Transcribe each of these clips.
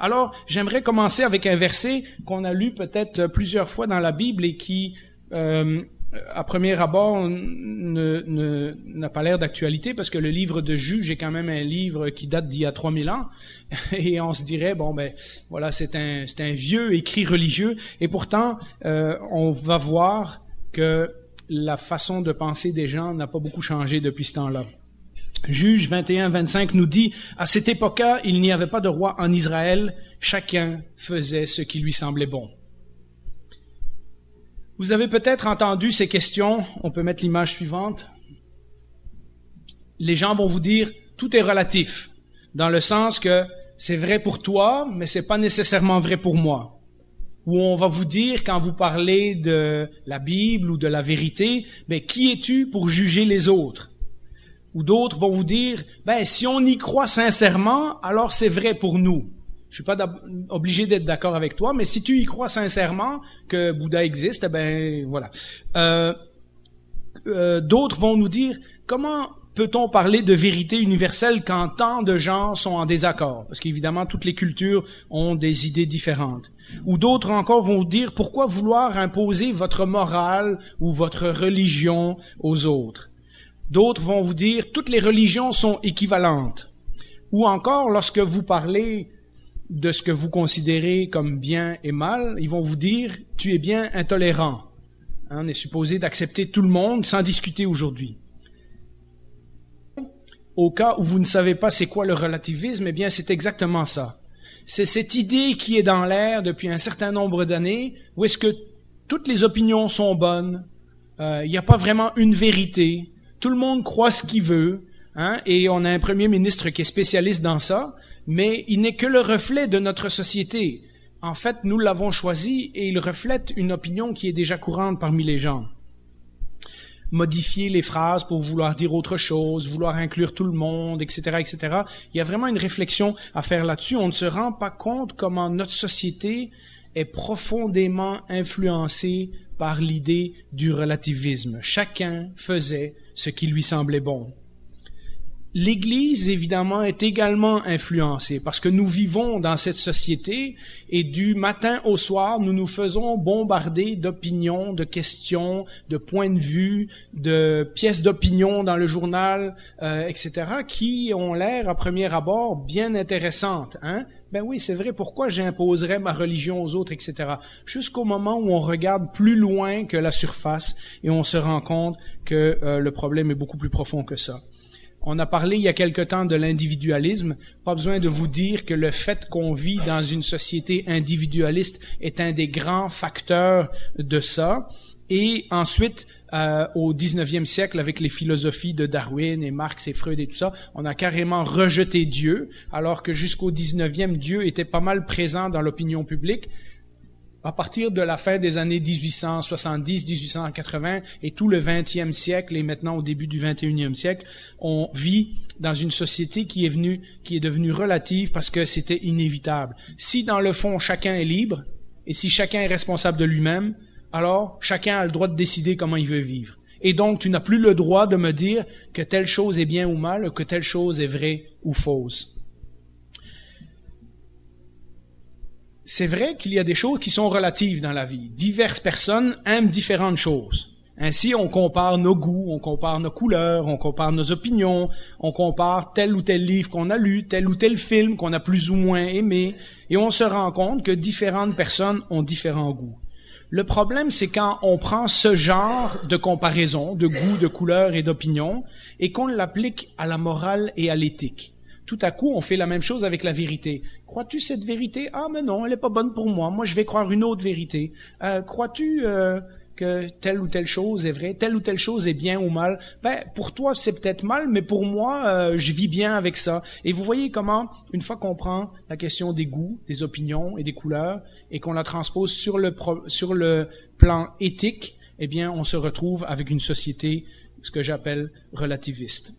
Alors, j'aimerais commencer avec un verset qu'on a lu peut-être plusieurs fois dans la Bible et qui, à premier abord, n'a pas l'air d'actualité parce que le livre de Juge est quand même un livre qui date d'il y a 3000 ans. Et on se dirait, bon, ben, voilà, c'est un vieux écrit religieux. Et pourtant, on va voir que la façon de penser des gens n'a pas beaucoup changé depuis ce temps-là. Juge 21-25 nous dit, « À cette époque-là, il n'y avait pas de roi en Israël, chacun faisait ce qui lui semblait bon. » Vous avez peut-être entendu ces questions, on peut mettre l'image suivante. Les gens vont vous dire, tout est relatif, dans le sens que c'est vrai pour toi, mais c'est pas nécessairement vrai pour moi. Ou on va vous dire, quand vous parlez de la Bible ou de la vérité, ben, qui es-tu pour juger les autres? Ou d'autres vont vous dire, ben, si on y croit sincèrement, alors c'est vrai pour nous. Je suis pas obligé d'être d'accord avec toi, mais si tu y crois sincèrement que Bouddha existe, ben, voilà. D'autres vont nous dire, comment peut-on parler de vérité universelle quand tant de gens sont en désaccord? Parce qu'évidemment, toutes les cultures ont des idées différentes. Ou d'autres encore vont vous dire, pourquoi vouloir imposer votre morale ou votre religion aux autres? D'autres vont vous dire, toutes les religions sont équivalentes. Ou encore, lorsque vous parlez de ce que vous considérez comme bien et mal, ils vont vous dire, tu es bien intolérant. On est supposé d'accepter tout le monde sans discuter aujourd'hui. Au cas où vous ne savez pas c'est quoi le relativisme, eh bien c'est exactement ça. C'est cette idée qui est dans l'air depuis un certain nombre d'années, où est-ce que toutes les opinions sont bonnes, il n'y a pas vraiment une vérité, tout le monde croit ce qu'il veut, hein, et on a un premier ministre qui est spécialiste dans ça, mais il n'est que le reflet de notre société. En fait, nous l'avons choisi et il reflète une opinion qui est déjà courante parmi les gens. Modifier les phrases pour vouloir dire autre chose, vouloir inclure tout le monde, etc., etc. Il y a vraiment une réflexion à faire là-dessus. On ne se rend pas compte comment notre société est profondément influencée par l'idée du relativisme. Chacun faisait ce qui lui semblait bon. L'Église, évidemment, est également influencée parce que nous vivons dans cette société et du matin au soir, nous nous faisons bombarder d'opinions, de questions, de points de vue, de pièces d'opinion dans le journal, etc., qui ont l'air, à premier abord, bien intéressantes. Hein? Ben oui, c'est vrai, pourquoi j'imposerais ma religion aux autres, etc. Jusqu'au moment où on regarde plus loin que la surface et on se rend compte que le problème est beaucoup plus profond que ça. On a parlé il y a quelque temps de l'individualisme. Pas besoin de vous dire que le fait qu'on vit dans une société individualiste est un des grands facteurs de ça. Et ensuite, au 19e siècle, avec les philosophies de Darwin et Marx et Freud et tout ça, on a carrément rejeté Dieu, alors que jusqu'au 19e, Dieu était pas mal présent dans l'opinion publique. À partir de la fin des années 1870, 1880 et tout le 20e siècle et maintenant au début du 21e siècle, on vit dans une société qui est devenue relative parce que c'était inévitable. Si dans le fond chacun est libre et si chacun est responsable de lui-même, alors chacun a le droit de décider comment il veut vivre. Et donc tu n'as plus le droit de me dire que telle chose est bien ou mal, que telle chose est vraie ou fausse. C'est vrai qu'il y a des choses qui sont relatives dans la vie. Diverses personnes aiment différentes choses. Ainsi, on compare nos goûts, on compare nos couleurs, on compare nos opinions, on compare tel ou tel livre qu'on a lu, tel ou tel film qu'on a plus ou moins aimé, et on se rend compte que différentes personnes ont différents goûts. Le problème, c'est quand on prend ce genre de comparaison, de goût, de couleurs et d'opinions, et qu'on l'applique à la morale et à l'éthique. Tout à coup, on fait la même chose avec la vérité. Crois-tu cette vérité? Ah, mais non, elle est pas bonne pour moi. Moi, je vais croire une autre vérité. Crois-tu que telle ou telle chose est vraie, telle ou telle chose est bien ou mal? Ben, pour toi, c'est peut-être mal, mais pour moi, je vis bien avec ça. Et vous voyez comment, une fois qu'on prend la question des goûts, des opinions et des couleurs, et qu'on la transpose sur le plan éthique, eh bien, on se retrouve avec une société, ce que j'appelle relativiste.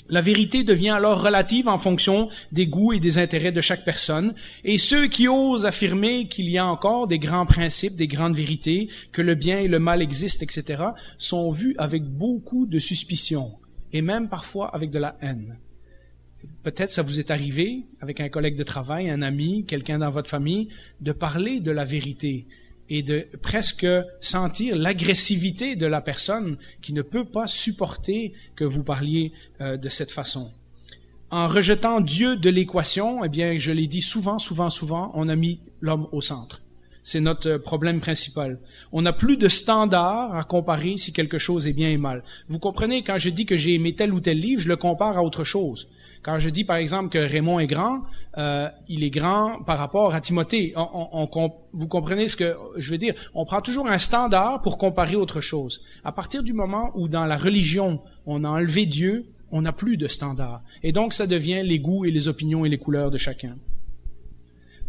La vérité devient alors relative en fonction des goûts et des intérêts de chaque personne, et ceux qui osent affirmer qu'il y a encore des grands principes, des grandes vérités, que le bien et le mal existent, etc., sont vus avec beaucoup de suspicion, et même parfois avec de la haine. peut-être ça vous est arrivé avec un collègue de travail, un ami, quelqu'un dans votre famille, de parler de la vérité et de presque sentir l'agressivité de la personne qui ne peut pas supporter que vous parliez de cette façon. En rejetant Dieu de l'équation, eh bien, je l'ai dit souvent, on a mis l'homme au centre. C'est notre problème principal. On n'a plus de standard à comparer si quelque chose est bien et mal. Vous comprenez, quand je dis que j'ai aimé tel ou tel livre, je le compare à autre chose. Quand je dis, par exemple, que Raymond est grand, il est grand par rapport à Timothée. Vous comprenez ce que je veux dire? On prend toujours un standard pour comparer autre chose. À partir du moment où dans la religion, on a enlevé Dieu, on n'a plus de standard. Et donc, ça devient les goûts et les opinions et les couleurs de chacun.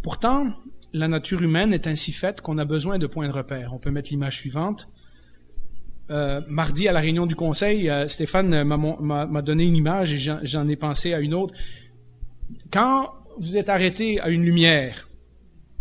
Pourtant, la nature humaine est ainsi faite qu'on a besoin de points de repère. On peut mettre l'image suivante. Mardi, à la réunion du conseil, Stéphane m'a donné une image et j'en ai pensé à une autre. Quand vous êtes arrêté à une lumière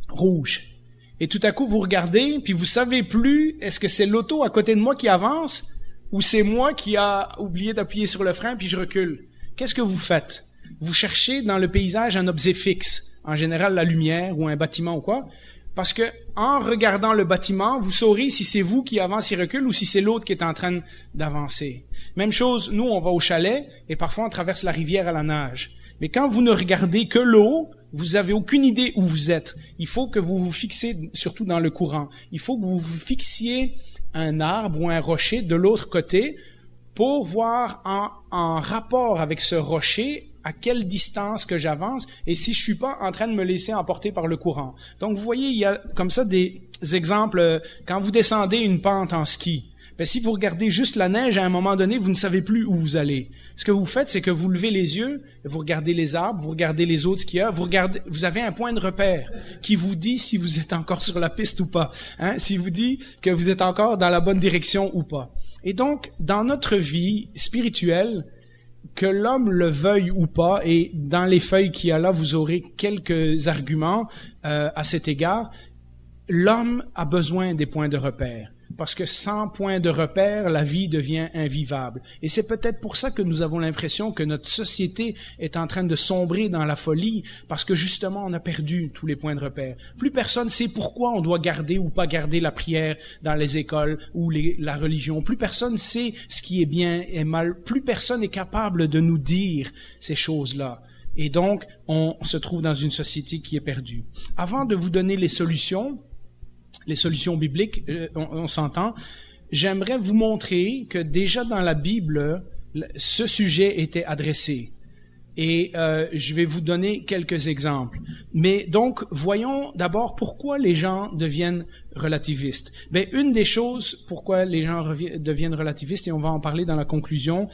rouge et tout à coup vous regardez puis vous savez plus est-ce que c'est l'auto à côté de moi qui avance ou c'est moi qui a oublié d'appuyer sur le frein puis je recule. Qu'est-ce que vous faites? Vous cherchez dans le paysage un objet fixe, en général la lumière ou un bâtiment ou quoi. Parce que en regardant le bâtiment, vous saurez si c'est vous qui avance et recule ou si c'est l'autre qui est en train d'avancer. Même chose, nous, on va au chalet et parfois on traverse la rivière à la nage. Mais quand vous ne regardez que l'eau, vous avez aucune idée où vous êtes. Il faut que vous vous fixiez, surtout dans le courant, il faut que vous vous fixiez un arbre ou un rocher de l'autre côté pour voir en rapport avec ce rocher à quelle distance que j'avance et si je suis pas en train de me laisser emporter par le courant. Donc, vous voyez, il y a comme ça des exemples. Quand vous descendez une pente en ski, ben, si vous regardez juste la neige, à un moment donné, vous ne savez plus où vous allez. Ce que vous faites, c'est que vous levez les yeux, vous regardez les arbres, vous regardez les autres skieurs, vous avez un point de repère qui vous dit si vous êtes encore sur la piste ou pas, hein, s'il vous dit que vous êtes encore dans la bonne direction ou pas. Et donc, dans notre vie spirituelle, que l'homme le veuille ou pas, et dans les feuilles qu'il y a là, vous aurez quelques arguments à cet égard, l'homme a besoin des points de repère. Parce que sans point de repère, la vie devient invivable. Et c'est peut-être pour ça que nous avons l'impression que notre société est en train de sombrer dans la folie, parce que justement, on a perdu tous les points de repère. Plus personne sait pourquoi on doit garder ou pas garder la prière dans les écoles ou la religion. Plus personne sait ce qui est bien et mal. Plus personne est capable de nous dire ces choses-là. Et donc, on se trouve dans une société qui est perdue. Avant de vous donner les solutions bibliques, on s'entend, j'aimerais vous montrer que déjà dans la Bible, ce sujet était adressé. Et je vais vous donner quelques exemples. Mais donc, voyons d'abord pourquoi les gens deviennent relativistes. Ben, une des choses pourquoi les gens deviennent relativistes, et on va en parler dans la conclusion,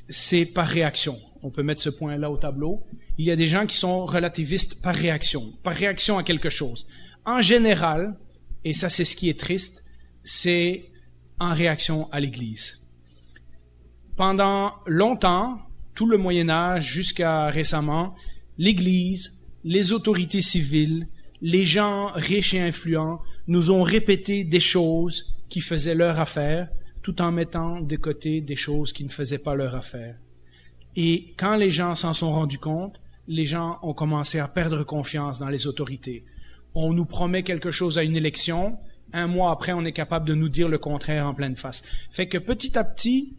c'est par réaction. On peut mettre ce point-là au tableau. Il y a des gens qui sont relativistes par réaction à quelque chose. En général, et ça c'est ce qui est triste, c'est en réaction à l'Église. Pendant longtemps, tout le Moyen-Âge jusqu'à récemment, l'Église, les autorités civiles, les gens riches et influents nous ont répété des choses qui faisaient leur affaire, tout en mettant de côté des choses qui ne faisaient pas leur affaire. Et quand les gens s'en sont rendus compte, les gens ont commencé à perdre confiance dans les autorités. On nous promet quelque chose à une élection, un mois après, on est capable de nous dire le contraire en pleine face. Fait que petit à petit,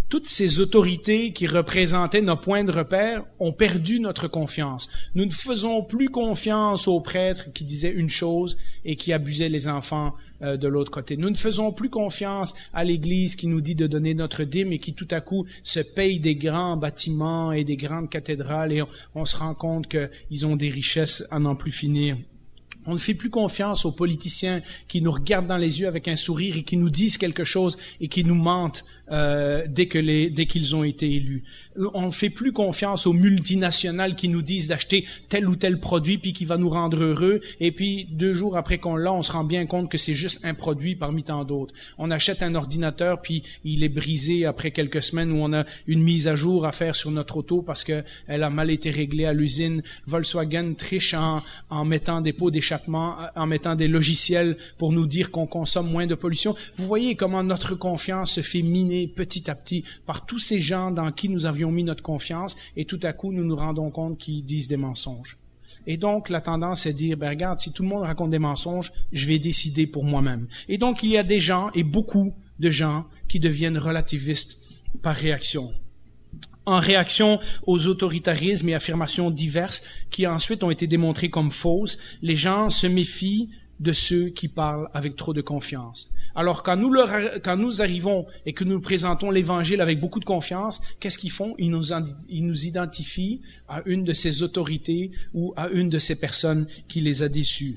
toutes ces autorités qui représentaient nos points de repère ont perdu notre confiance. Nous ne faisons plus confiance aux prêtres qui disaient une chose et qui abusaient les enfants de l'autre côté. Nous ne faisons plus confiance à l'Église qui nous dit de donner notre dîme et qui tout à coup se paye des grands bâtiments et des grandes cathédrales et on se rend compte qu'ils ont des richesses à n'en plus finir. On ne fait plus confiance aux politiciens qui nous regardent dans les yeux avec un sourire et qui nous disent quelque chose et qui nous mentent dès qu'ils ont été élus. On ne fait plus confiance aux multinationales qui nous disent d'acheter tel ou tel produit puis qui va nous rendre heureux et puis 2 jours après qu'on l'a, on se rend bien compte que c'est juste un produit parmi tant d'autres. On achète un ordinateur puis il est brisé après quelques semaines où on a une mise à jour à faire sur notre auto parce que elle a mal été réglée à l'usine. Volkswagen triche en mettant des pots d'échappement d'échappement, en mettant des logiciels pour nous dire qu'on consomme moins de pollution. Vous voyez comment notre confiance se fait miner petit à petit par tous ces gens dans qui nous avions mis notre confiance, et tout à coup, nous nous rendons compte qu'ils disent des mensonges. Et donc, la tendance est de dire, regarde, si tout le monde raconte des mensonges, je vais décider pour moi-même. Et donc, il y a des gens, et beaucoup de gens, qui deviennent relativistes par réaction. En réaction aux autoritarismes et affirmations diverses qui ensuite ont été démontrées comme fausses, les gens se méfient de ceux qui parlent avec trop de confiance. Alors quand nous arrivons et que nous présentons l'Évangile avec beaucoup de confiance, qu'est-ce qu'ils font? Ils nous identifient à une de ces autorités ou à une de ces personnes qui les a déçus.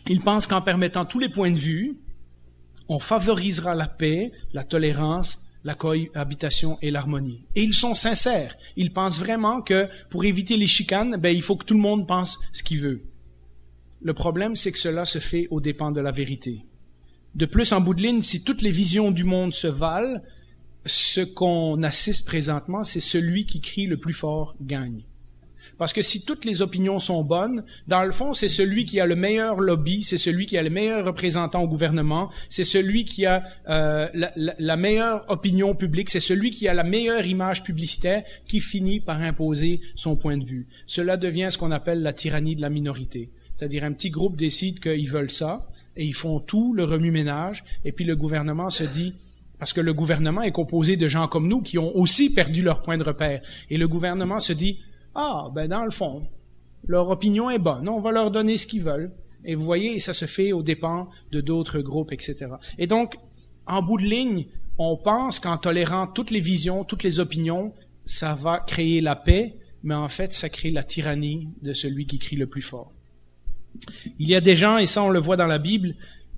Ils pensent qu'en permettant tous les points de vue, on favorisera la paix, la tolérance, la cohabitation et l'harmonie. Et ils sont sincères. Ils pensent vraiment que pour éviter les chicanes, il faut que tout le monde pense ce qu'il veut. Le problème, c'est que cela se fait aux dépens de la vérité. De plus, en bout de ligne, si toutes les visions du monde se valent, ce qu'on assiste présentement, c'est celui qui crie le plus fort gagne. Parce que si toutes les opinions sont bonnes, dans le fond, c'est celui qui a le meilleur lobby, c'est celui qui a le meilleur représentant au gouvernement, c'est celui qui a la meilleure opinion publique, c'est celui qui a la meilleure image publicitaire qui finit par imposer son point de vue. Cela devient ce qu'on appelle la tyrannie de la minorité. C'est-à-dire un petit groupe décide qu'ils veulent ça, et ils font tout le remue-ménage, et puis le gouvernement se dit, parce que le gouvernement est composé de gens comme nous qui ont aussi perdu leur point de repère, et le gouvernement se dit, dans le fond, leur opinion est bonne, on va leur donner ce qu'ils veulent. Et vous voyez, ça se fait aux dépens de d'autres groupes, etc. Et donc, en bout de ligne, on pense qu'en tolérant toutes les visions, toutes les opinions, ça va créer la paix, mais en fait, ça crée la tyrannie de celui qui crie le plus fort. Il y a des gens, et ça on le voit dans la Bible,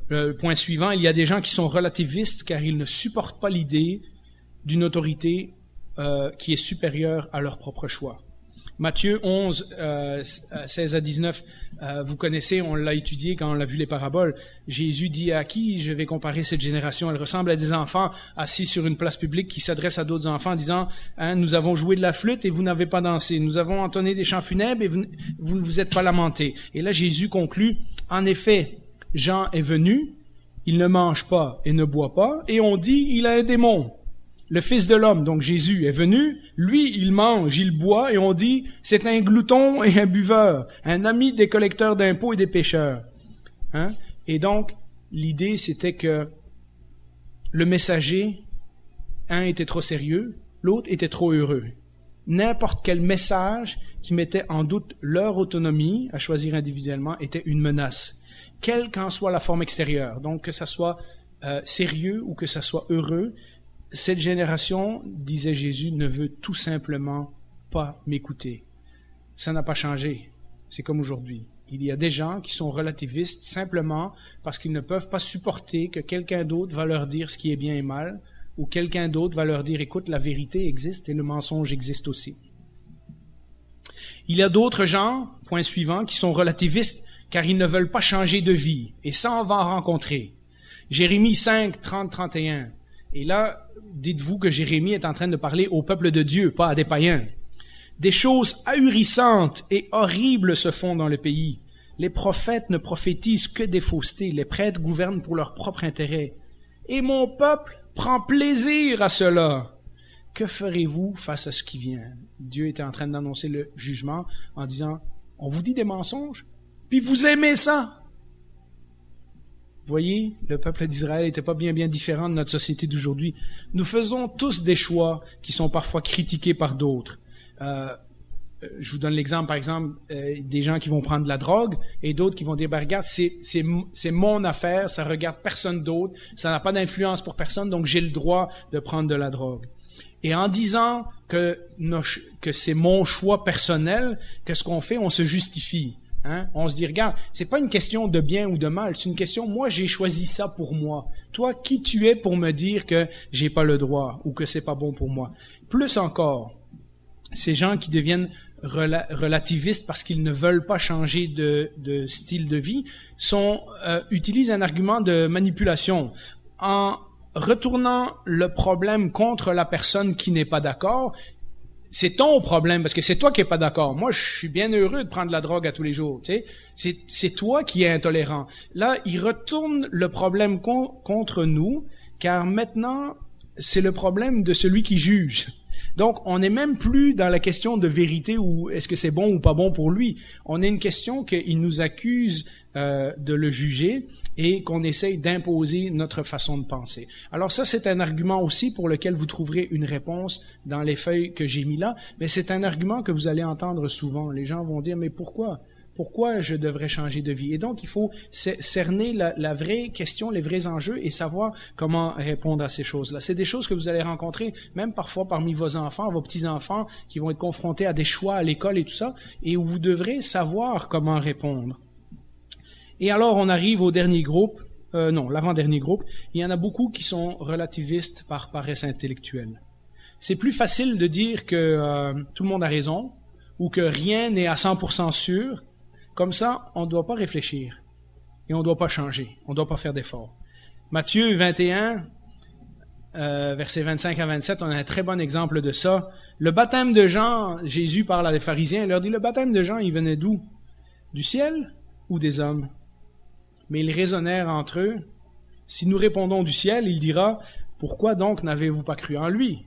le point suivant, il y a des gens qui sont relativistes car ils ne supportent pas l'idée d'une autorité qui est supérieure à leur propre choix. Matthieu 11, 16 à 19, vous connaissez, on l'a étudié quand on a vu les paraboles. Jésus dit à qui je vais comparer cette génération? Elle ressemble à des enfants assis sur une place publique qui s'adressent à d'autres enfants en disant, nous avons joué de la flûte et vous n'avez pas dansé. Nous avons entonné des chants funèbres et vous ne vous êtes pas lamentés. Et là, Jésus conclut, en effet, Jean est venu, il ne mange pas et ne boit pas, et on dit, il a un démon. Le Fils de l'homme, donc Jésus, est venu, lui, il mange, il boit, et on dit, c'est un glouton et un buveur, un ami des collecteurs d'impôts et des pécheurs. Et donc, l'idée, c'était que le messager, un était trop sérieux, l'autre était trop heureux. N'importe quel message qui mettait en doute leur autonomie à choisir individuellement était une menace, quelle qu'en soit la forme extérieure. Donc, que ça soit sérieux ou que ça soit heureux, cette génération, disait Jésus, ne veut tout simplement pas m'écouter. Ça n'a pas changé. C'est comme aujourd'hui. Il y a des gens qui sont relativistes simplement parce qu'ils ne peuvent pas supporter que quelqu'un d'autre va leur dire ce qui est bien et mal, ou quelqu'un d'autre va leur dire, écoute, la vérité existe et le mensonge existe aussi. Il y a d'autres gens, point suivant, qui sont relativistes car ils ne veulent pas changer de vie. Et ça, on va en rencontrer. Jérémie 5, 30, 31. Et là, dites-vous que Jérémie est en train de parler au peuple de Dieu, pas à des païens. Des choses ahurissantes et horribles se font dans le pays. Les prophètes ne prophétisent que des faussetés. Les prêtres gouvernent pour leur propre intérêt. Et mon peuple prend plaisir à cela. Que ferez-vous face à ce qui vient? Dieu était en train d'annoncer le jugement en disant, on vous dit des mensonges, puis vous aimez ça. Vous voyez, le peuple d'Israël n'était pas bien différent de notre société d'aujourd'hui. Nous faisons tous des choix qui sont parfois critiqués par d'autres. Je vous donne l'exemple, par exemple, des gens qui vont prendre de la drogue et d'autres qui vont dire, regarde, c'est mon affaire, ça regarde personne d'autre, ça n'a pas d'influence pour personne, donc j'ai le droit de prendre de la drogue. Et en disant que c'est mon choix personnel, qu'est-ce qu'on fait? On se justifie. On se dit, regarde, c'est pas une question de bien ou de mal, c'est une question, moi j'ai choisi ça pour moi. Toi, qui tu es pour me dire que j'ai pas le droit ou que c'est pas bon pour moi? Plus encore, ces gens qui deviennent relativistes parce qu'ils ne veulent pas changer de style de vie utilisent un argument de manipulation. En retournant le problème contre la personne qui n'est pas d'accord, c'est ton problème, parce que c'est toi qui es pas d'accord. Moi, je suis bien heureux de prendre la drogue à tous les jours, tu sais. C'est toi qui es intolérant. Là, il retourne le problème contre nous, car maintenant, c'est le problème de celui qui juge. Donc, on n'est même plus dans la question de vérité ou est-ce que c'est bon ou pas bon pour lui. On a une question qu'il nous accuse de le juger et qu'on essaye d'imposer notre façon de penser. Alors ça, c'est un argument aussi pour lequel vous trouverez une réponse dans les feuilles que j'ai mis là, mais c'est un argument que vous allez entendre souvent. Les gens vont dire, mais pourquoi? Pourquoi je devrais changer de vie? Et donc, il faut cerner la vraie question, les vrais enjeux et savoir comment répondre à ces choses-là. C'est des choses que vous allez rencontrer même parfois parmi vos enfants, vos petits-enfants qui vont être confrontés à des choix à l'école et tout ça, et où vous devrez savoir comment répondre. Et alors, on arrive au dernier groupe, l'avant-dernier groupe. Il y en a beaucoup qui sont relativistes par paresse intellectuelle. C'est plus facile de dire que tout le monde a raison ou que rien n'est à 100% sûr. Comme ça, on ne doit pas réfléchir et on ne doit pas changer, on ne doit pas faire d'efforts. Matthieu 21, versets 25 à 27, on a un très bon exemple de ça. Le baptême de Jean, Jésus parle à des pharisiens, il leur dit, le baptême de Jean, il venait d'où? Du ciel ou des hommes? Mais ils raisonnèrent entre eux. Si nous répondons du ciel, il dira, pourquoi donc n'avez-vous pas cru en lui?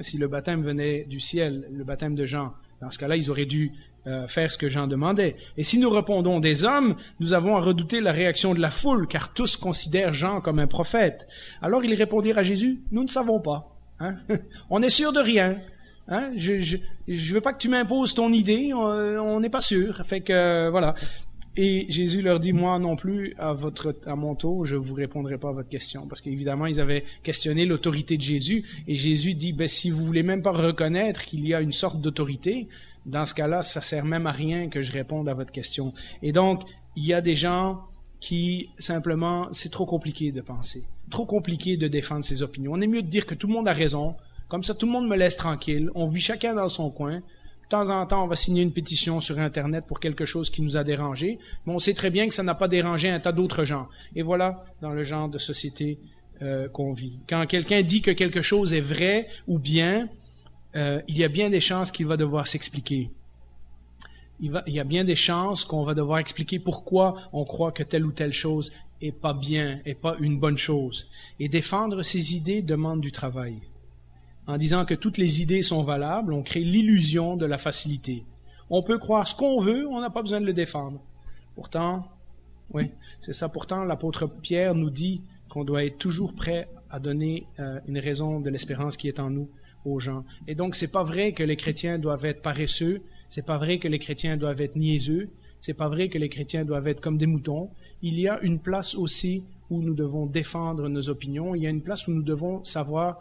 Si le baptême venait du ciel, le baptême de Jean, dans ce cas-là, ils auraient dû faire ce que Jean demandait. Et si nous répondons des hommes, nous avons à redouter la réaction de la foule, car tous considèrent Jean comme un prophète. Alors ils répondirent à Jésus, nous ne savons pas. On n'est sûr de rien. Je veux pas que tu m'imposes ton idée, on n'est pas sûr. Fait que voilà. Et Jésus leur dit, moi non plus, à mon tour, je vous répondrai pas à votre question. Parce qu'évidemment, ils avaient questionné l'autorité de Jésus. Et Jésus dit, si vous voulez même pas reconnaître qu'il y a une sorte d'autorité, dans ce cas-là, ça sert même à rien que je réponde à votre question. Et donc, il y a des gens qui, simplement, c'est trop compliqué de penser. Trop compliqué de défendre ses opinions. On est mieux de dire que tout le monde a raison. Comme ça, tout le monde me laisse tranquille. On vit chacun dans son coin. De temps en temps, on va signer une pétition sur Internet pour quelque chose qui nous a dérangé, mais on sait très bien que ça n'a pas dérangé un tas d'autres gens. Et voilà dans le genre de société qu'on vit. Quand quelqu'un dit que quelque chose est vrai ou bien, il y a bien des chances qu'il va devoir s'expliquer. Il y a bien des chances qu'on va devoir expliquer pourquoi on croit que telle ou telle chose est pas bien, est pas une bonne chose. Et défendre ces idées demande du travail. En disant que toutes les idées sont valables, on crée l'illusion de la facilité. On peut croire ce qu'on veut, on n'a pas besoin de le défendre. Pourtant, oui, c'est ça. Pourtant, l'apôtre Pierre nous dit qu'on doit être toujours prêt à donner une raison de l'espérance qui est en nous aux gens. Et donc, c'est pas vrai que les chrétiens doivent être paresseux, c'est pas vrai que les chrétiens doivent être niaiseux, c'est pas vrai que les chrétiens doivent être comme des moutons. Il y a une place aussi où nous devons défendre nos opinions, il y a une place où nous devons savoir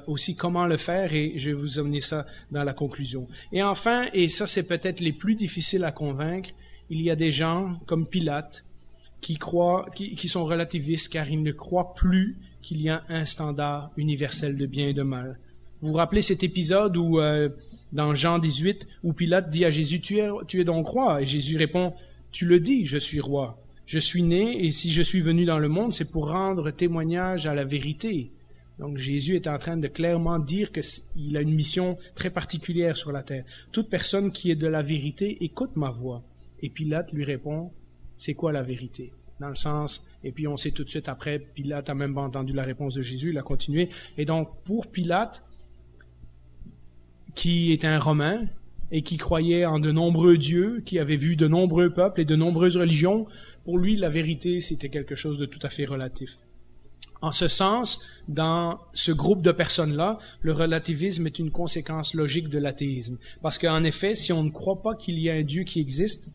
aussi comment le faire, et je vais vous amener ça dans la conclusion. Et enfin, et ça c'est peut-être les plus difficiles à convaincre, il y a des gens comme Pilate qui sont relativistes car ils ne croient plus qu'il y a un standard universel de bien et de mal. Vous vous rappelez cet épisode où dans Jean 18 où Pilate dit à Jésus, tu es donc roi, et Jésus répond, tu le dis, je suis roi. Je suis né, et si je suis venu dans le monde, c'est pour rendre témoignage à la vérité. Donc Jésus est en train de clairement dire qu'il a une mission très particulière sur la terre. Toute personne qui est de la vérité écoute ma voix. Et Pilate lui répond, c'est quoi la vérité? Dans le sens, et puis on sait tout de suite après, Pilate a même pas entendu la réponse de Jésus, il a continué. Et donc pour Pilate, qui est un Romain et qui croyait en de nombreux dieux, qui avait vu de nombreux peuples et de nombreuses religions, pour lui la vérité c'était quelque chose de tout à fait relatif. En ce sens, dans ce groupe de personnes-là, le relativisme est une conséquence logique de l'athéisme. Parce qu'en effet, si on ne croit pas qu'il y a un Dieu qui existe,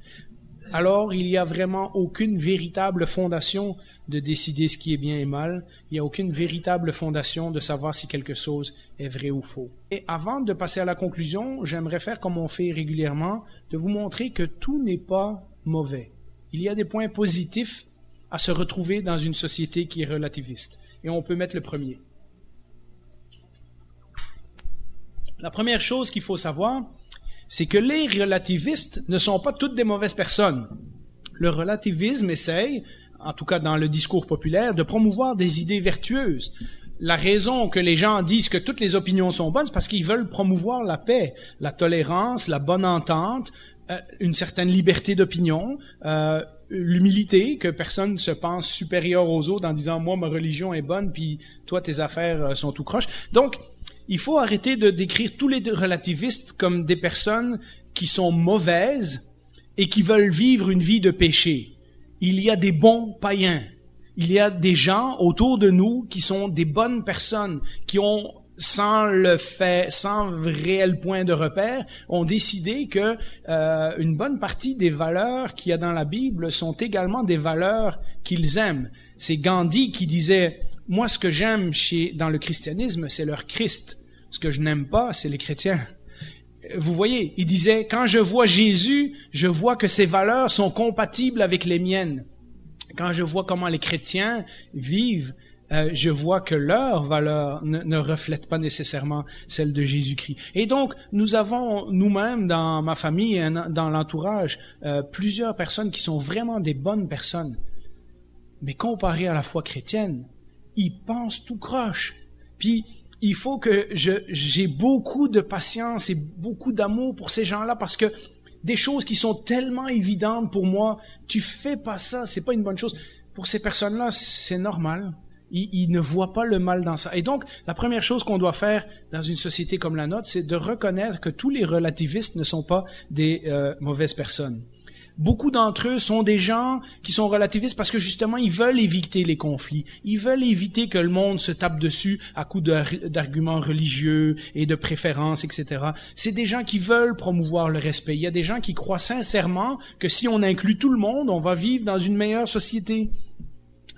alors il n'y a vraiment aucune véritable fondation de décider ce qui est bien et mal. Il n'y a aucune véritable fondation de savoir si quelque chose est vrai ou faux. Et avant de passer à la conclusion, j'aimerais faire comme on fait régulièrement, de vous montrer que tout n'est pas mauvais. Il y a des points positifs à se retrouver dans une société qui est relativiste. Et on peut mettre le premier. La première chose qu'il faut savoir, c'est que les relativistes ne sont pas toutes des mauvaises personnes. Le relativisme essaye, en tout cas dans le discours populaire, de promouvoir des idées vertueuses. la raison que les gens disent que toutes les opinions sont bonnes, c'est parce qu'ils veulent promouvoir la paix, la tolérance, la bonne entente, une certaine liberté d'opinion, l'humilité, que personne se pense supérieur aux autres en disant « moi, ma religion est bonne, puis toi, tes affaires sont tout croche ». Donc, il faut arrêter de décrire tous les relativistes comme des personnes qui sont mauvaises et qui veulent vivre une vie de péché. Il y a des bons païens. Il y a des gens autour de nous qui sont des bonnes personnes, qui ont, sans réel point de repère, ont décidé que une bonne partie des valeurs qu'il y a dans la Bible sont également des valeurs qu'ils aiment. C'est Gandhi qui disait « Moi, ce que j'aime dans le christianisme, c'est leur Christ. Ce que je n'aime pas, c'est les chrétiens. » Vous voyez, il disait « Quand je vois Jésus, je vois que ses valeurs sont compatibles avec les miennes. Quand je vois comment les chrétiens vivent, je vois que leurs valeurs ne reflètent pas nécessairement celles de Jésus-Christ. » Et donc, nous avons nous-mêmes, dans ma famille et dans l'entourage, plusieurs personnes qui sont vraiment des bonnes personnes. Mais comparées à la foi chrétienne, ils pensent tout croche. Puis, il faut que j'ai beaucoup de patience et beaucoup d'amour pour ces gens-là parce que des choses qui sont tellement évidentes pour moi, tu fais pas ça, c'est pas une bonne chose. Pour ces personnes-là, c'est normal. Ils ne voient pas le mal dans ça. Et donc, la première chose qu'on doit faire dans une société comme la nôtre, c'est de reconnaître que tous les relativistes ne sont pas des mauvaises personnes. Beaucoup d'entre eux sont des gens qui sont relativistes parce que justement, ils veulent éviter les conflits. Ils veulent éviter que le monde se tape dessus à coups d'arguments religieux et de préférences, etc. C'est des gens qui veulent promouvoir le respect. Il y a des gens qui croient sincèrement que si on inclut tout le monde, on va vivre dans une meilleure société.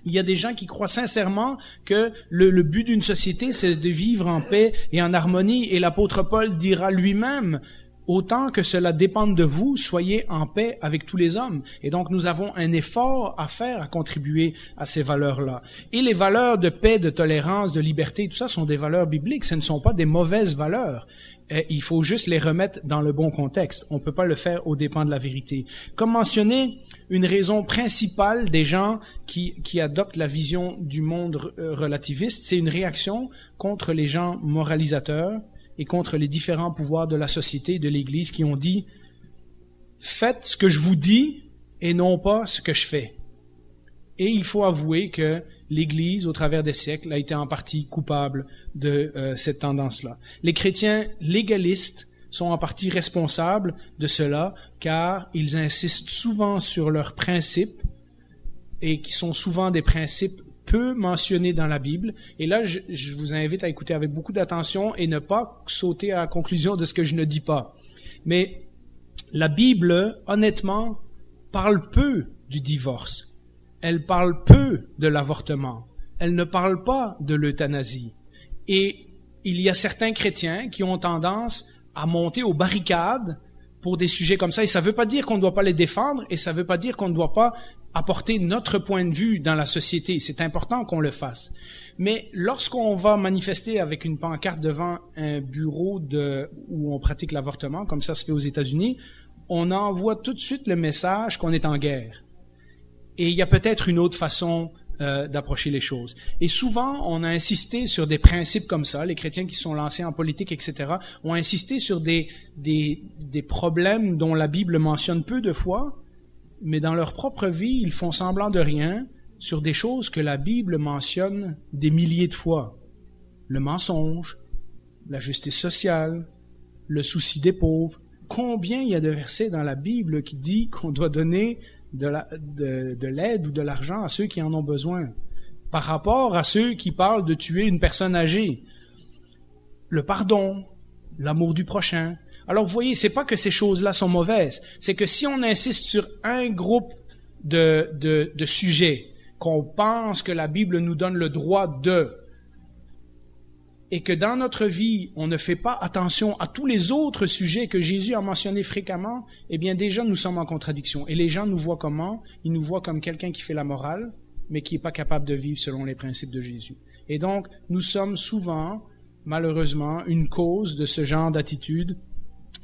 Il y a des gens qui croient sincèrement que le but d'une société, c'est de vivre en paix et en harmonie. Et l'apôtre Paul dira lui-même, autant que cela dépende de vous, soyez en paix avec tous les hommes. Et donc, nous avons un effort à faire à contribuer à ces valeurs-là. Et les valeurs de paix, de tolérance, de liberté, tout ça sont des valeurs bibliques. Ce ne sont pas des mauvaises valeurs. Il faut juste les remettre dans le bon contexte. On ne peut pas le faire aux dépens de la vérité. Comme mentionné, une raison principale des gens qui adoptent la vision du monde relativiste, c'est une réaction contre les gens moralisateurs et contre les différents pouvoirs de la société et de l'Église qui ont dit « Faites ce que je vous dis et non pas ce que je fais ». Et il faut avouer que l'Église, au travers des siècles, a été en partie coupable de cette tendance-là. Les chrétiens légalistes sont en partie responsables de cela, car ils insistent souvent sur leurs principes, et qui sont souvent des principes peu mentionnés dans la Bible. Et là, je vous invite à écouter avec beaucoup d'attention et ne pas sauter à la conclusion de ce que je ne dis pas. Mais la Bible, honnêtement, parle peu du divorce. Elle parle peu de l'avortement. Elle ne parle pas de l'euthanasie. Et il y a certains chrétiens qui ont tendance à monter aux barricades pour des sujets comme ça. Et ça ne veut pas dire qu'on ne doit pas les défendre et ça ne veut pas dire qu'on ne doit pas apporter notre point de vue dans la société. C'est important qu'on le fasse. Mais lorsqu'on va manifester avec une pancarte devant un bureau où on pratique l'avortement, comme ça se fait aux États-Unis, on envoie tout de suite le message qu'on est en guerre. Et il y a peut-être une autre façon d'approcher les choses. Et souvent, on a insisté sur des principes comme ça. Les chrétiens qui sont lancés en politique, etc., ont insisté sur des problèmes dont la Bible mentionne peu de fois, mais dans leur propre vie, ils font semblant de rien sur des choses que la Bible mentionne des milliers de fois. Le mensonge, la justice sociale, le souci des pauvres. Combien il y a de versets dans la Bible qui dit qu'on doit donner de l'aide ou de l'argent à ceux qui en ont besoin, par rapport à ceux qui parlent de tuer une personne âgée. Le pardon, l'amour du prochain. Alors vous voyez, c'est pas que ces choses-là sont mauvaises, c'est que si on insiste sur un groupe de sujets qu'on pense que la Bible nous donne le droit de, et que dans notre vie, on ne fait pas attention à tous les autres sujets que Jésus a mentionnés fréquemment, eh bien déjà nous sommes en contradiction. Et les gens nous voient comment? Ils nous voient comme quelqu'un qui fait la morale, mais qui n'est pas capable de vivre selon les principes de Jésus. Et donc, nous sommes souvent, malheureusement, une cause de ce genre d'attitude.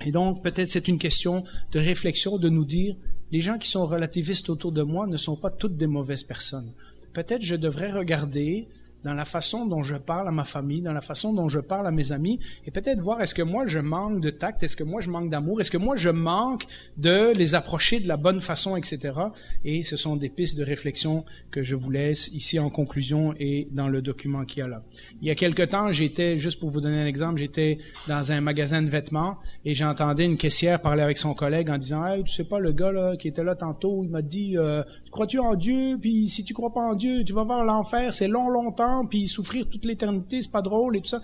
Et donc, peut-être c'est une question de réflexion de nous dire, les gens qui sont relativistes autour de moi ne sont pas toutes des mauvaises personnes. Peut-être je devrais regarder dans la façon dont je parle à ma famille, dans la façon dont je parle à mes amis, et peut-être voir est-ce que moi je manque de tact, est-ce que moi je manque d'amour, est-ce que moi je manque de les approcher de la bonne façon, etc. Et ce sont des pistes de réflexion que je vous laisse ici en conclusion et dans le document qu'il y a là. Il y a quelque temps, juste pour vous donner un exemple, j'étais dans un magasin de vêtements et j'entendais une caissière parler avec son collègue en disant « Hey, tu sais pas, le gars là, qui était là tantôt, il m'a dit crois-tu en Dieu? Puis si tu crois pas en Dieu, tu vas voir l'enfer, c'est longtemps, puis souffrir toute l'éternité, c'est pas drôle et tout ça. »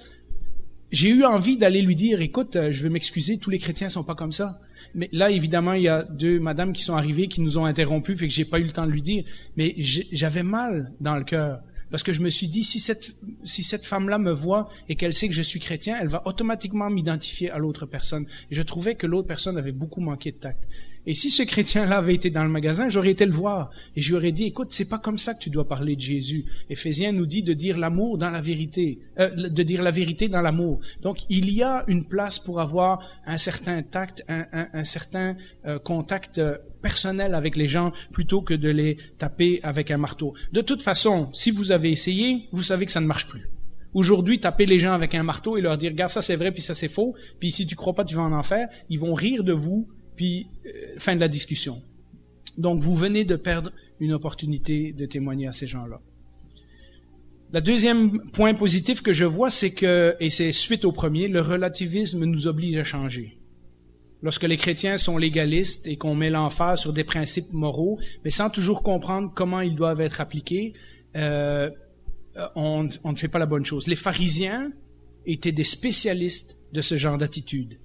J'ai eu envie d'aller lui dire, écoute, je veux m'excuser, tous les chrétiens sont pas comme ça. Mais là, évidemment, il y a deux madames qui sont arrivées, qui nous ont interrompus, fait que j'ai pas eu le temps de lui dire. Mais j'avais mal dans le cœur. Parce que je me suis dit, si cette femme-là me voit et qu'elle sait que je suis chrétien, elle va automatiquement m'identifier à l'autre personne. Et je trouvais que l'autre personne avait beaucoup manqué de tact. Et si ce chrétien-là avait été dans le magasin, j'aurais été le voir. Et je lui aurais dit, écoute, c'est pas comme ça que tu dois parler de Jésus. Éphésiens nous dit de dire l'amour dans la vérité, de dire la vérité dans l'amour. Donc, il y a une place pour avoir un certain tact, un certain contact personnel avec les gens, plutôt que de les taper avec un marteau. De toute façon, si vous avez essayé, vous savez que ça ne marche plus. Aujourd'hui, taper les gens avec un marteau et leur dire, regarde, ça c'est vrai, puis ça c'est faux, puis si tu crois pas, tu vas en enfer, ils vont rire de vous, puis fin de la discussion. Donc, vous venez de perdre une opportunité de témoigner à ces gens-là. Le deuxième point positif que je vois, c'est que, et c'est suite au premier, le relativisme nous oblige à changer. Lorsque les chrétiens sont légalistes et qu'on met l'emphase sur des principes moraux, mais sans toujours comprendre comment ils doivent être appliqués, on ne fait pas la bonne chose. Les pharisiens étaient des spécialistes de ce genre d'attitude.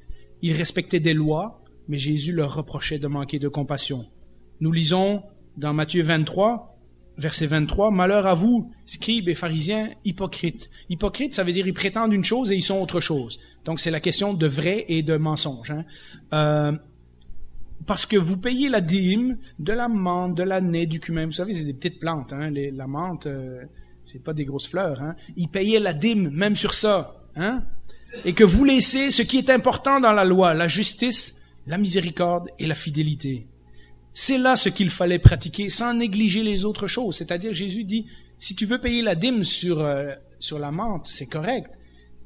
Ils respectaient des lois, mais Jésus leur reprochait de manquer de compassion. Nous lisons dans Matthieu 23, verset 23, « Malheur à vous, scribes et pharisiens, hypocrites. » Hypocrites, ça veut dire ils prétendent une chose et ils sont autre chose. Donc c'est la question de vrai et de mensonge. Parce que vous payez la dîme de la menthe, de l'année, du cumin. Vous savez, c'est des petites plantes. La menthe, c'est pas des grosses fleurs. Ils payaient la dîme, même sur ça. Et que vous laissez ce qui est important dans la loi, la justice, la miséricorde et la fidélité. C'est là ce qu'il fallait pratiquer sans négliger les autres choses. C'est-à-dire, Jésus dit, si tu veux payer la dîme sur la menthe, c'est correct.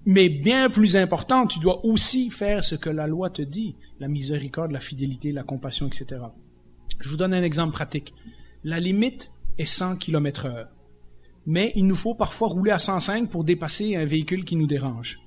Mais bien plus important, tu dois aussi faire ce que la loi te dit. La miséricorde, la fidélité, la compassion, etc. Je vous donne un exemple pratique. La limite est 100 km/h. Mais il nous faut parfois rouler à 105 pour dépasser un véhicule qui nous dérange.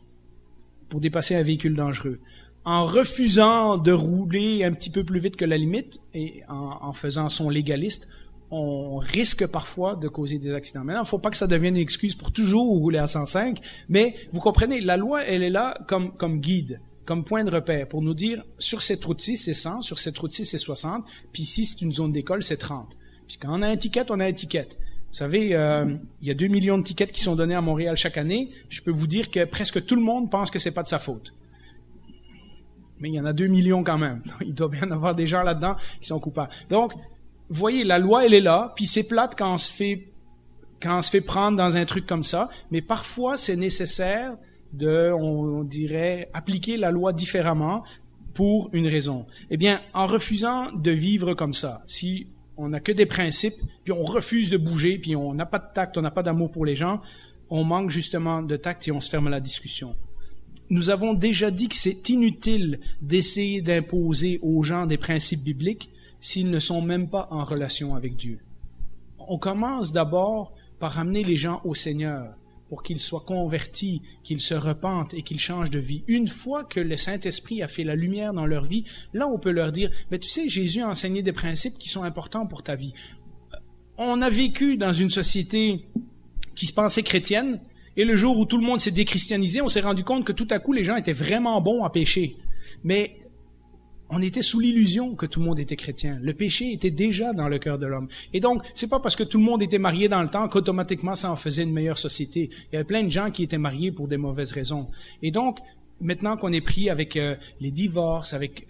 Pour dépasser un véhicule dangereux. En refusant de rouler un petit peu plus vite que la limite et en faisant son légaliste, on risque parfois de causer des accidents. Maintenant, il ne faut pas que ça devienne une excuse pour toujours rouler à 105, mais vous comprenez, la loi, elle est là comme guide, comme point de repère, pour nous dire, sur cette route-ci, c'est 100, sur cette route-ci, c'est 60, puis ici, c'est une zone d'école, c'est 30. Puis quand on a un ticket, on a un ticket. Vous savez, il y a 2 millions de tickets qui sont donnés à Montréal chaque année. Je peux vous dire que presque tout le monde pense que c'est pas de sa faute. Mais il y en a 2 millions quand même. Il doit bien y avoir des gens là-dedans qui sont coupables. Donc, vous voyez, la loi, elle est là, puis c'est plate quand on se fait prendre dans un truc comme ça, mais parfois, c'est nécessaire de, on dirait, appliquer la loi différemment pour une raison. Eh bien, en refusant de vivre comme ça, si on n'a que des principes, puis on refuse de bouger, puis on n'a pas de tact, on n'a pas d'amour pour les gens, on manque justement de tact et on se ferme à la discussion. Nous avons déjà dit que c'est inutile d'essayer d'imposer aux gens des principes bibliques s'ils ne sont même pas en relation avec Dieu. On commence d'abord par amener les gens au Seigneur pour qu'ils soient convertis, qu'ils se repentent et qu'ils changent de vie. Une fois que le Saint-Esprit a fait la lumière dans leur vie, là on peut leur dire, mais tu sais, Jésus a enseigné des principes qui sont importants pour ta vie. On a vécu dans une société qui se pensait chrétienne, et le jour où tout le monde s'est déchristianisé, on s'est rendu compte que tout à coup, les gens étaient vraiment bons à pécher. Mais on était sous l'illusion que tout le monde était chrétien. Le péché était déjà dans le cœur de l'homme. Et donc, c'est pas parce que tout le monde était marié dans le temps qu'automatiquement ça en faisait une meilleure société. Il y avait plein de gens qui étaient mariés pour des mauvaises raisons. Et donc, maintenant qu'on est pris avec les divorces, avec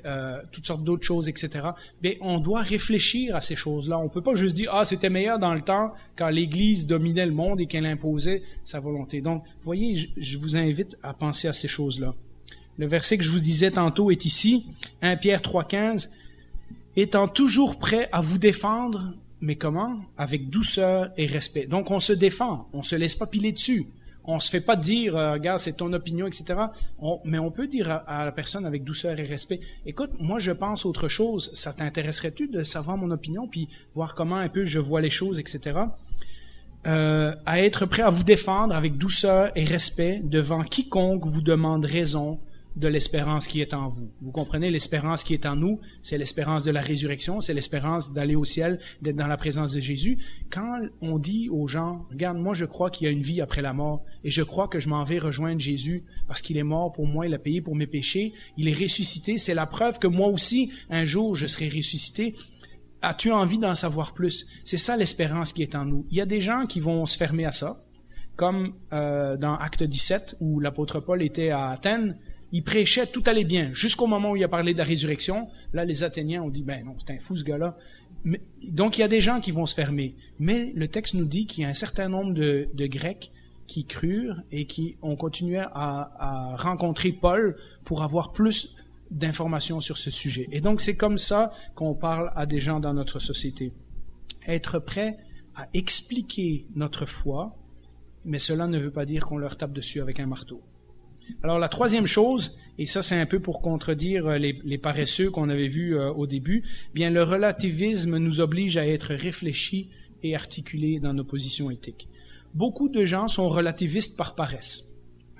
toutes sortes d'autres choses, etc., bien, on doit réfléchir à ces choses-là. On peut pas juste dire « Ah, c'était meilleur dans le temps quand l'Église dominait le monde et qu'elle imposait sa volonté. » Donc, vous voyez, je vous invite à penser à ces choses-là. Le verset que je vous disais tantôt est ici, 1 Pierre 3,15. « Étant toujours prêt à vous défendre, Mais comment? Avec douceur et respect. Donc on se défend, on se laisse pas piler dessus. On se fait pas dire, regarde, c'est ton opinion, etc. Mais on peut dire à la personne avec douceur et respect, écoute, moi je pense autre chose, ça t'intéresserait-tu de savoir mon opinion, puis voir comment un peu je vois les choses, etc. À être prêt à vous défendre avec douceur et respect devant quiconque vous demande raison de l'espérance qui est en vous. Vous comprenez, l'espérance qui est en nous, c'est l'espérance de la résurrection, c'est l'espérance d'aller au ciel, d'être dans la présence de Jésus. Quand on dit aux gens, regarde, moi je crois qu'il y a une vie après la mort, et je crois que je m'en vais rejoindre Jésus parce qu'il est mort pour moi, il a payé pour mes péchés, il est ressuscité, c'est la preuve que moi aussi, un jour, je serai ressuscité. As-tu envie d'en savoir plus? C'est ça l'espérance qui est en nous. Il y a des gens qui vont se fermer à ça, comme dans Acte 17, où l'apôtre Paul était à Athènes. Il prêchait, tout allait bien, jusqu'au moment où il a parlé de la résurrection. Là, les Athéniens ont dit, ben non, c'est un fou ce gars-là. Donc, il y a des gens qui vont se fermer. Mais le texte nous dit qu'il y a un certain nombre de Grecs qui crurent et qui ont continué à rencontrer Paul pour avoir plus d'informations sur ce sujet. Et donc, c'est comme ça qu'on parle à des gens dans notre société. Être prêt à expliquer notre foi, mais cela ne veut pas dire qu'on leur tape dessus avec un marteau. Alors la troisième chose, et ça c'est un peu pour contredire les paresseux qu'on avait vus au début, bien le relativisme nous oblige à être réfléchis et articulés dans nos positions éthiques. Beaucoup de gens sont relativistes par paresse,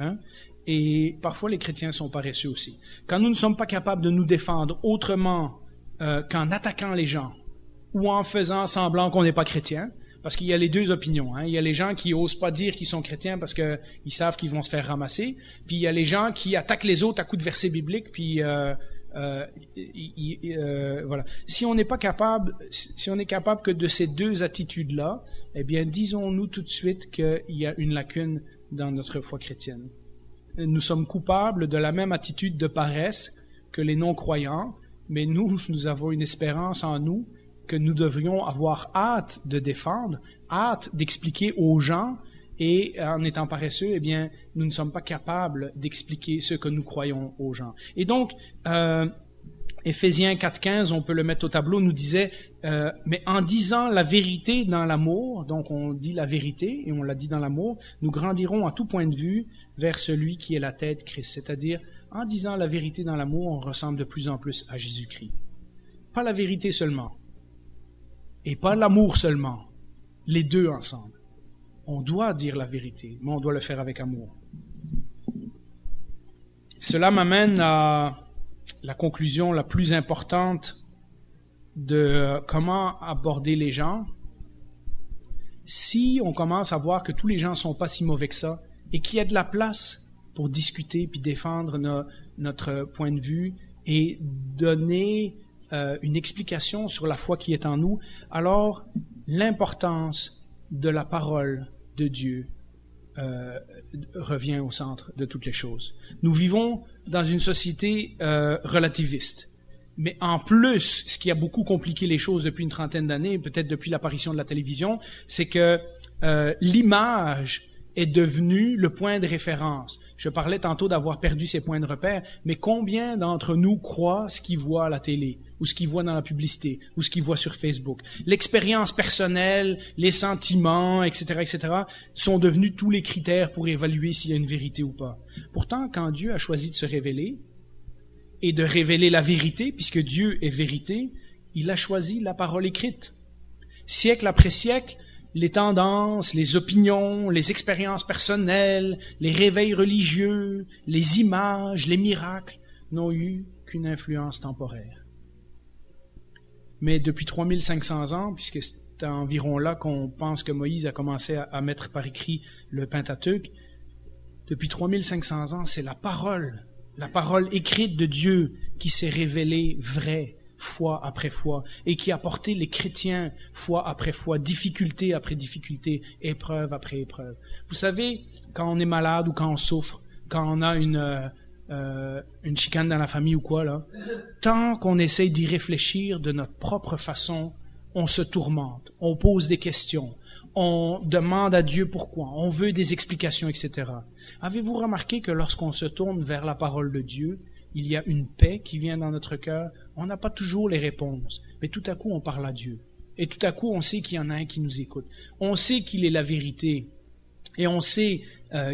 hein? Et parfois les chrétiens sont paresseux aussi. Quand nous ne sommes pas capables de nous défendre autrement qu'en attaquant les gens ou en faisant semblant qu'on n'est pas chrétien, parce qu'il y a les deux opinions. Hein. Il y a les gens qui osent pas dire qu'ils sont chrétiens parce qu'ils savent qu'ils vont se faire ramasser. Puis il y a les gens qui attaquent les autres à coups de versets bibliques. Puis voilà. Si on n'est pas capable, si on est capable que de ces deux attitudes-là, eh bien, disons-nous tout de suite qu'il y a une lacune dans notre foi chrétienne. Nous sommes coupables de la même attitude de paresse que les non-croyants, mais nous avons une espérance en nous que nous devrions avoir hâte de défendre, hâte d'expliquer aux gens, et en étant paresseux, eh bien, nous ne sommes pas capables d'expliquer ce que nous croyons aux gens. Et donc, Éphésiens 4.15, on peut le mettre au tableau, nous disait, mais en disant la vérité dans l'amour, donc on dit la vérité, et on l'a dit dans l'amour, nous grandirons à tout point de vue vers celui qui est la tête, Christ. C'est-à-dire, en disant la vérité dans l'amour, on ressemble de plus en plus à Jésus-Christ. Pas la vérité seulement. Et pas l'amour seulement, les deux ensemble. On doit dire la vérité, mais on doit le faire avec amour. Cela m'amène à la conclusion la plus importante de comment aborder les gens. Si on commence à voir que tous les gens ne sont pas si mauvais que ça, et qu'il y a de la place pour discuter puis défendre notre point de vue et donner une explication sur la foi qui est en nous, alors l'importance de la parole de Dieu revient au centre de toutes les choses. Nous vivons dans une société relativiste. Mais en plus, ce qui a beaucoup compliqué les choses depuis une trentaine d'années, peut-être depuis l'apparition de la télévision, c'est que l'image est devenue le point de référence. Je parlais tantôt d'avoir perdu ses points de repère, mais combien d'entre nous croient ce qu'ils voient à la télé, ou ce qu'ils voient dans la publicité, ou ce qu'ils voient sur Facebook? L'expérience personnelle, les sentiments, etc., etc., sont devenus tous les critères pour évaluer s'il y a une vérité ou pas. Pourtant, quand Dieu a choisi de se révéler, et de révéler la vérité, puisque Dieu est vérité, il a choisi la parole écrite. Siècle après siècle, les tendances, les opinions, les expériences personnelles, les réveils religieux, les images, les miracles n'ont eu qu'une influence temporaire. Mais depuis 3500 ans, puisque c'est environ là qu'on pense que Moïse a commencé à mettre par écrit le Pentateuque, depuis 3500 ans, c'est la parole écrite de Dieu qui s'est révélée vraie, fois après fois, et qui a porté les chrétiens fois après fois, difficulté après difficulté, épreuve après épreuve. Vous savez, quand on est malade ou quand on souffre, quand on a une chicane dans la famille ou quoi, là, tant qu'on essaye d'y réfléchir de notre propre façon, on se tourmente, on pose des questions, on demande à Dieu pourquoi, on veut des explications, etc. Avez-vous remarqué que lorsqu'on se tourne vers la parole de Dieu, il y a une paix qui vient dans notre cœur? On n'a pas toujours les réponses, mais tout à coup on parle à Dieu. Et tout à coup, on sait qu'il y en a un qui nous écoute. On sait qu'il est la vérité. Et on sait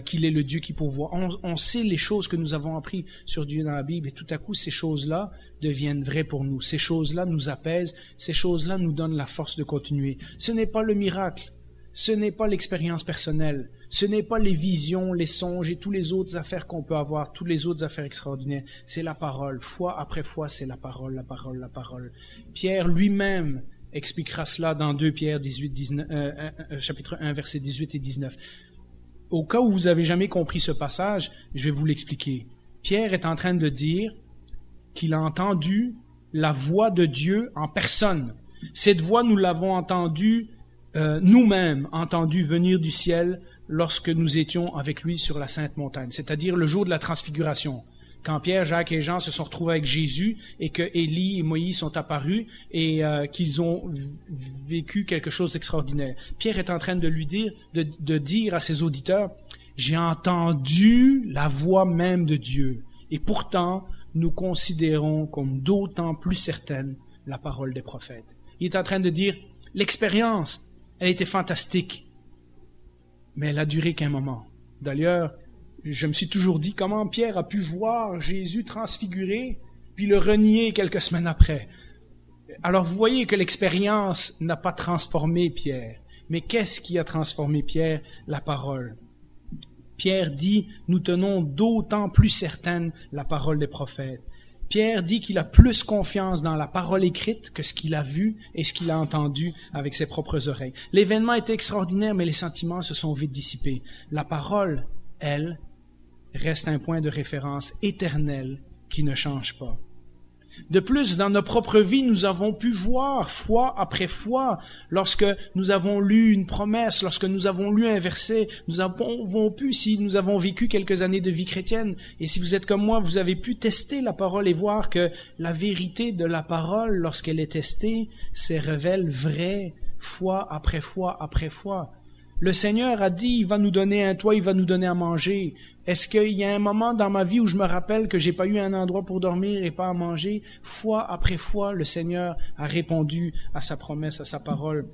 qu'il est le Dieu qui pourvoit. On sait les choses que nous avons apprises sur Dieu dans la Bible. Et tout à coup, ces choses-là deviennent vraies pour nous. Ces choses-là nous apaisent. Ces choses-là nous donnent la force de continuer. Ce n'est pas le miracle. Ce n'est pas l'expérience personnelle. Ce n'est pas les visions, les songes et toutes les autres affaires qu'on peut avoir, toutes les autres affaires extraordinaires. C'est la parole. Fois après fois, c'est la parole, la parole, la parole. Pierre lui-même expliquera cela dans 2 Pierre 19, chapitre 1, versets 18 et 19. Au cas où vous avez jamais compris ce passage, je vais vous l'expliquer. Pierre est en train de dire qu'il a entendu la voix de Dieu en personne. Cette voix, nous l'avons entendue nous-mêmes, entendue venir du ciel lorsque nous étions avec lui sur la Sainte Montagne, c'est-à-dire le jour de la transfiguration. Quand Pierre, Jacques et Jean se sont retrouvés avec Jésus et que Élie et Moïse sont apparus et qu'ils ont vécu quelque chose d'extraordinaire. Pierre est en train de lui dire, de dire à ses auditeurs, j'ai entendu la voix même de Dieu. Et pourtant, nous considérons comme d'autant plus certaine la parole des prophètes. Il est en train de dire, l'expérience, elle était fantastique, mais elle a duré qu'un moment. D'ailleurs, je me suis toujours dit comment Pierre a pu voir Jésus transfiguré, puis le renier quelques semaines après. Alors vous voyez que l'expérience n'a pas transformé Pierre. Mais qu'est-ce qui a transformé Pierre? La parole. Pierre dit, nous tenons d'autant plus certaine la parole des prophètes. Pierre dit qu'il a plus confiance dans la parole écrite que ce qu'il a vu et ce qu'il a entendu avec ses propres oreilles. L'événement était extraordinaire, mais les sentiments se sont vite dissipés. La parole, elle, reste un point de référence éternel qui ne change pas. De plus, dans nos propres vies, nous avons pu voir fois après fois, lorsque nous avons lu une promesse, lorsque nous avons lu un verset, nous avons pu, si nous avons vécu quelques années de vie chrétienne, et si vous êtes comme moi, vous avez pu tester la parole et voir que la vérité de la parole, lorsqu'elle est testée, se révèle vraie fois après fois après fois. Le Seigneur a dit, il va nous donner un toit, il va nous donner à manger. Est-ce qu'il y a un moment dans ma vie où je me rappelle que j'ai pas eu un endroit pour dormir et pas à manger? Fois après fois, le Seigneur a répondu à sa promesse, à sa parole.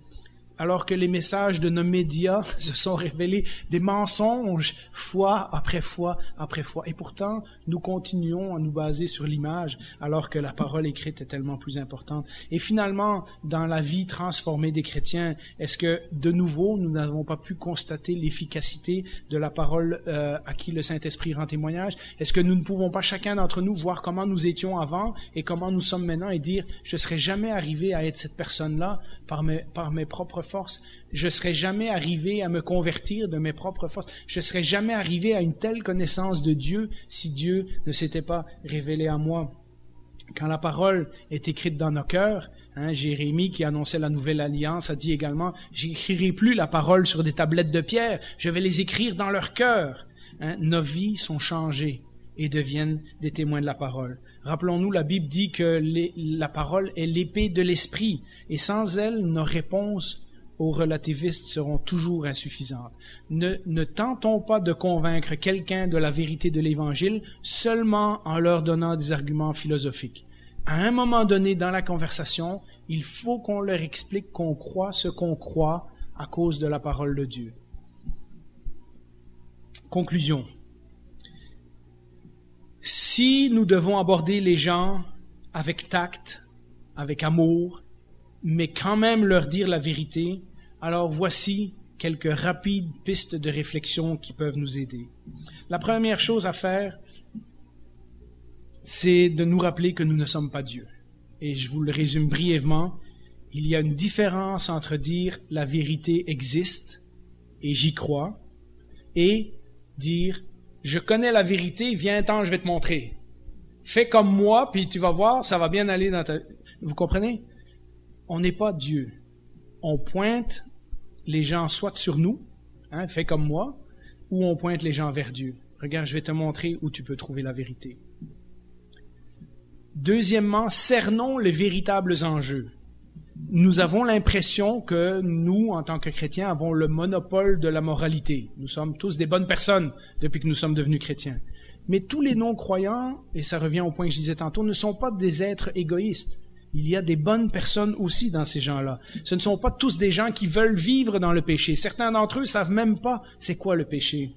Alors que les messages de nos médias se sont révélés des mensonges, fois après fois après fois. Et pourtant, nous continuons à nous baser sur l'image, alors que la parole écrite est tellement plus importante. Et finalement, dans la vie transformée des chrétiens, est-ce que, de nouveau, nous n'avons pas pu constater l'efficacité de la parole à qui le Saint-Esprit rend témoignage? Est-ce que nous ne pouvons pas, chacun d'entre nous, voir comment nous étions avant et comment nous sommes maintenant et dire, je ne serais jamais arrivé à être cette personne-là par mes propres forces. Je ne serais jamais arrivé à me convertir de mes propres forces. Je ne serais jamais arrivé à une telle connaissance de Dieu si Dieu ne s'était pas révélé à moi. Quand la parole est écrite dans nos cœurs, Jérémie qui annonçait la nouvelle alliance a dit également, j'écrirai plus la parole sur des tablettes de pierre, je vais les écrire dans leur cœur. Nos vies sont changées et deviennent des témoins de la parole. Rappelons-nous, la Bible dit que la parole est l'épée de l'esprit, et sans elle, nos réponses aux relativistes seront toujours insuffisantes. Ne tentons pas de convaincre quelqu'un de la vérité de l'Évangile seulement en leur donnant des arguments philosophiques. À un moment donné dans la conversation, il faut qu'on leur explique qu'on croit ce qu'on croit à cause de la parole de Dieu. Conclusion. Si nous devons aborder les gens avec tact, avec amour, mais quand même leur dire la vérité, alors voici quelques rapides pistes de réflexion qui peuvent nous aider. La première chose à faire, c'est de nous rappeler que nous ne sommes pas Dieu. Et je vous le résume brièvement, il y a une différence entre dire la vérité existe et j'y crois, et dire je connais la vérité, viens-t'en, je vais te montrer. Fais comme moi, puis tu vas voir, ça va bien aller dans ta... Vous comprenez? On n'est pas Dieu. On pointe les gens soit sur nous, fais comme moi, ou on pointe les gens vers Dieu. Regarde, je vais te montrer où tu peux trouver la vérité. Deuxièmement, cernons les véritables enjeux. Nous avons l'impression que nous, en tant que chrétiens, avons le monopole de la moralité. Nous sommes tous des bonnes personnes depuis que nous sommes devenus chrétiens. Mais tous les non-croyants, et ça revient au point que je disais tantôt, ne sont pas des êtres égoïstes. Il y a des bonnes personnes aussi dans ces gens-là. Ce ne sont pas tous des gens qui veulent vivre dans le péché. Certains d'entre eux savent même pas c'est quoi le péché.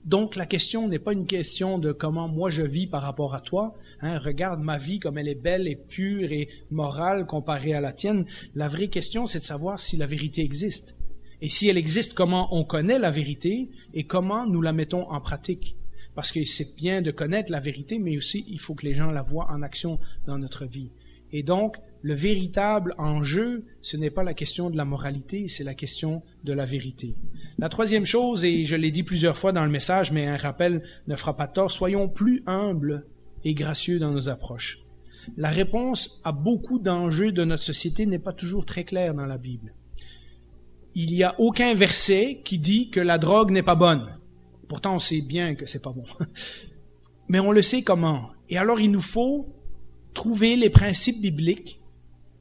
Donc la question n'est pas une question de comment moi je vis par rapport à toi. Regarde ma vie comme elle est belle et pure et morale comparée à la tienne. La vraie question, c'est de savoir si la vérité existe. Et si elle existe, comment on connaît la vérité et comment nous la mettons en pratique. Parce que c'est bien de connaître la vérité, mais aussi il faut que les gens la voient en action dans notre vie. Et donc, le véritable enjeu, ce n'est pas la question de la moralité, c'est la question de la vérité. La troisième chose, et je l'ai dit plusieurs fois dans le message, mais un rappel ne fera pas tort, soyons plus humbles et gracieux dans nos approches. La réponse à beaucoup d'enjeux de notre société n'est pas toujours très claire dans la Bible. Il n'y a aucun verset qui dit que la drogue n'est pas bonne. Pourtant, on sait bien que c'est pas bon. Mais on le sait comment. Et alors, il nous faut trouver les principes bibliques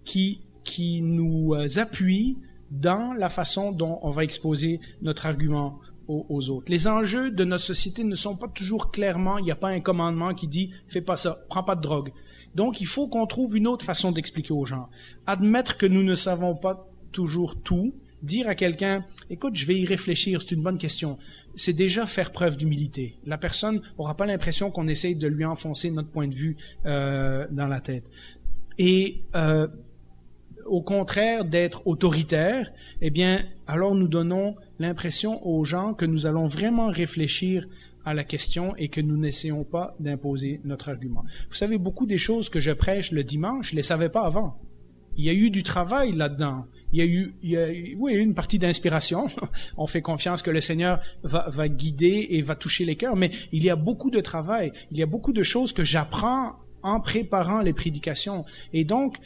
qui nous appuient dans la façon dont on va exposer notre argument aux autres. Les enjeux de notre société ne sont pas toujours clairement, il n'y a pas un commandement qui dit « fais pas ça, prends pas de drogue ». Donc, il faut qu'on trouve une autre façon d'expliquer aux gens. Admettre que nous ne savons pas toujours tout, dire à quelqu'un « écoute, je vais y réfléchir, c'est une bonne question », c'est déjà faire preuve d'humilité. La personne n'aura pas l'impression qu'on essaye de lui enfoncer notre point de vue dans la tête. Et au contraire d'être autoritaire, eh bien, alors nous donnons l'impression aux gens que nous allons vraiment réfléchir à la question et que nous n'essayons pas d'imposer notre argument. Vous savez, beaucoup des choses que je prêche le dimanche, je ne les savais pas avant. Il y a eu du travail là-dedans. Il y a eu une partie d'inspiration. On fait confiance que le Seigneur va guider et va toucher les cœurs, mais il y a beaucoup de travail. Il y a beaucoup de choses que j'apprends en préparant les prédications. Et donc,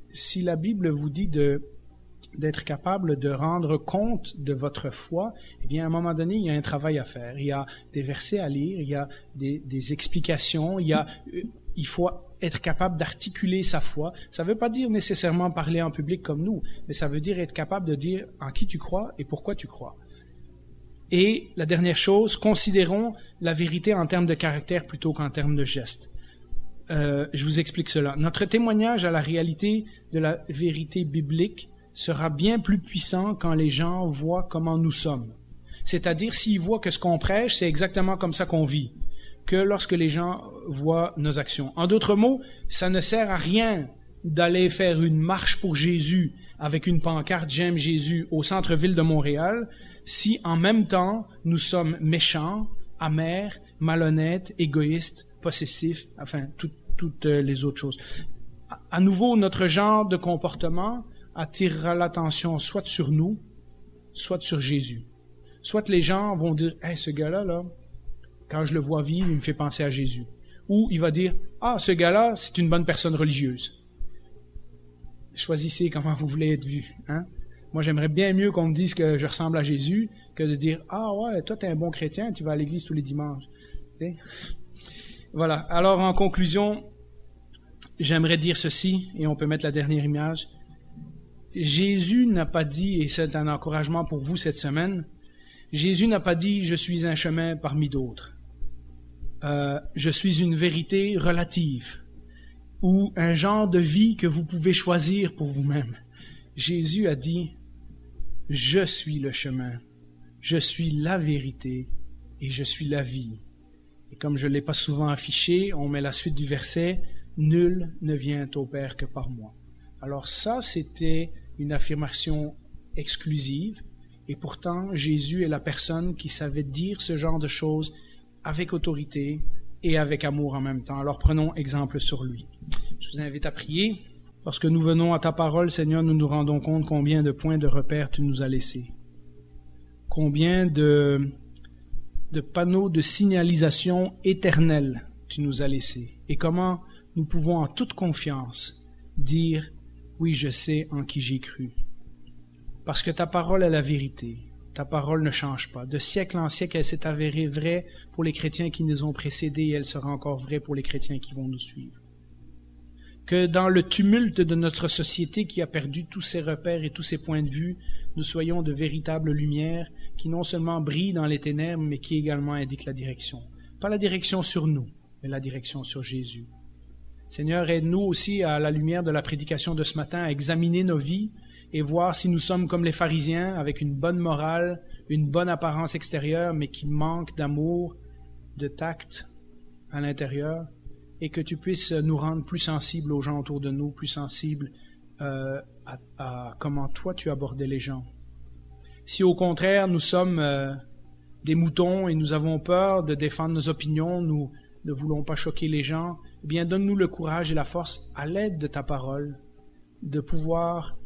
si la Bible vous dit d'être capable de rendre compte de votre foi, eh bien, à un moment donné, il y a un travail à faire. Il y a des versets à lire, il y a des explications, il faut être capable d'articuler sa foi. Ça ne veut pas dire nécessairement parler en public comme nous, mais ça veut dire être capable de dire en qui tu crois et pourquoi tu crois. Et la dernière chose, considérons la vérité en termes de caractère plutôt qu'en termes de geste. Je vous explique cela. Notre témoignage à la réalité de la vérité biblique sera bien plus puissant quand les gens voient comment nous sommes. C'est-à-dire s'ils voient que ce qu'on prêche, c'est exactement comme ça qu'on vit, que lorsque les gens voient nos actions. En d'autres mots, ça ne sert à rien d'aller faire une marche pour Jésus avec une pancarte « J'aime Jésus » au centre-ville de Montréal si en même temps nous sommes méchants, amers, malhonnêtes, égoïstes, possessifs, enfin toutes les autres choses. À nouveau, notre genre de comportement attirera l'attention soit sur nous, soit sur Jésus. Soit les gens vont dire « Hey, ce gars-là, là, quand je le vois vivre, il me fait penser à Jésus. » Ou il va dire « Ah, ce gars-là, c'est une bonne personne religieuse. » Choisissez comment vous voulez être vu. Hein? Moi, j'aimerais bien mieux qu'on me dise que je ressemble à Jésus que de dire « Ah ouais, toi, t'es un bon chrétien, tu vas à l'église tous les dimanches. » Voilà. Alors, en conclusion, j'aimerais dire ceci, et on peut mettre la dernière image. Jésus n'a pas dit, et c'est un encouragement pour vous cette semaine, Jésus n'a pas dit « je suis un chemin parmi d'autres ». Je suis une vérité relative ou un genre de vie que vous pouvez choisir pour vous-même. Jésus a dit « je suis le chemin, je suis la vérité et je suis la vie ». Et comme je ne l'ai pas souvent affiché, on met la suite du verset « nul ne vient au Père que par moi ». Alors ça, c'était une affirmation exclusive. Et pourtant, Jésus est la personne qui savait dire ce genre de choses avec autorité et avec amour en même temps. Alors prenons exemple sur lui. Je vous invite à prier. Lorsque nous venons à ta parole, Seigneur, nous nous rendons compte combien de points de repère tu nous as laissés. Combien de panneaux de signalisation éternelle tu nous as laissés. Et comment nous pouvons en toute confiance dire « oui, je sais en qui j'ai cru ». Parce que ta parole est la vérité. Ta parole ne change pas. De siècle en siècle, elle s'est avérée vraie pour les chrétiens qui nous ont précédés et elle sera encore vraie pour les chrétiens qui vont nous suivre. Que dans le tumulte de notre société qui a perdu tous ses repères et tous ses points de vue, nous soyons de véritables lumières qui non seulement brillent dans les ténèbres, mais qui également indiquent la direction. Pas la direction sur nous, mais la direction sur Jésus. Seigneur, aide-nous aussi à la lumière de la prédication de ce matin à examiner nos vies et voir si nous sommes comme les pharisiens avec une bonne morale, une bonne apparence extérieure, mais qui manque d'amour, de tact à l'intérieur, et que tu puisses nous rendre plus sensibles aux gens autour de nous, plus sensibles à comment toi tu abordais les gens. Si au contraire nous sommes des moutons et nous avons peur de défendre nos opinions, nous ne voulons pas choquer les gens, eh bien donne-nous le courage et la force, à l'aide de ta parole, de pouvoir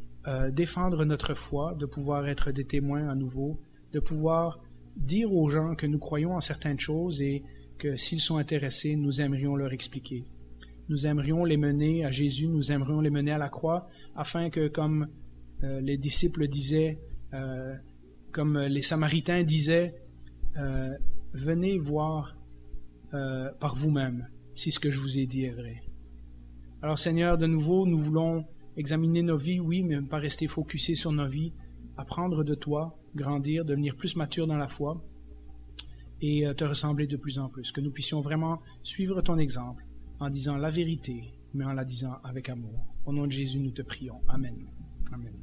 défendre notre foi, de pouvoir être des témoins à nouveau, de pouvoir dire aux gens que nous croyons en certaines choses et que s'ils sont intéressés, nous aimerions leur expliquer. Nous aimerions les mener à Jésus, nous aimerions les mener à la croix, afin que, comme les disciples disaient, comme les Samaritains disaient, venez voir par vous-même si ce que je vous ai dit est vrai. Alors Seigneur, de nouveau, nous voulons examiner nos vies, oui, mais ne pas rester focusés sur nos vies, apprendre de toi, grandir, devenir plus mature dans la foi et te ressembler de plus en plus. Que nous puissions vraiment suivre ton exemple en disant la vérité, mais en la disant avec amour. Au nom de Jésus, nous te prions. Amen. Amen.